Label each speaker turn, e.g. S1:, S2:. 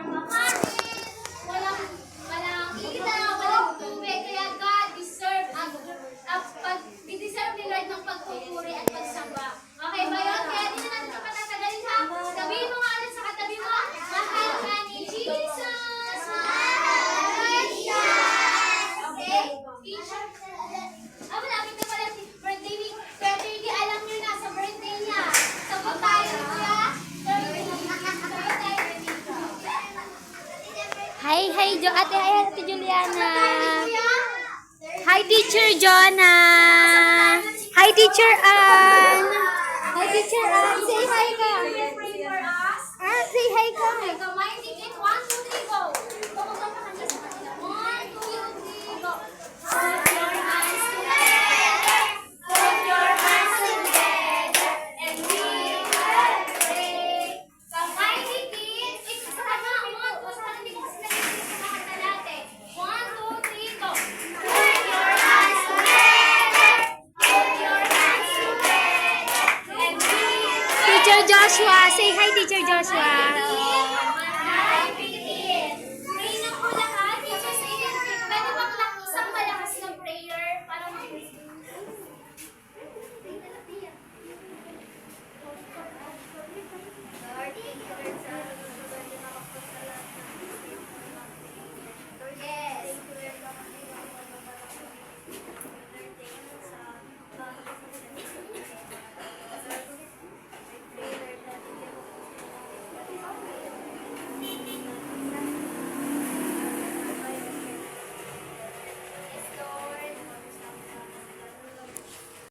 S1: walang ilaw, walang tubig. Kaya God deserve ni Lord ng pagpupuri at pagsamba. Okay ba yun? Kaya di na natin patatagalin ha. Sabihin mo nga ulit sa katabi mo, mahal ka ni Jesus. Okay? Teacher. Malapit na pala si birthday ni alam nyo na sa birthday niya. Sabot tayo kuya.
S2: Hi, Ate Juliana. Hi, Teacher Jonah. Hi, Teacher Ann. Hi, Teacher Ann. Say hi ka. Say hi ka.
S1: Kamay, tikit. 1, 2, 3, go. 1, 2, 3, go. Put your hands together. Put your hands together. And we will pray. Kamay, tikit. Sa kanya. 1, 2, 3, go. 1, 2, 3, go. Put your hands together. Put your hands together. And we will
S2: Teacher Joshua. Say hi, Teacher Joshua.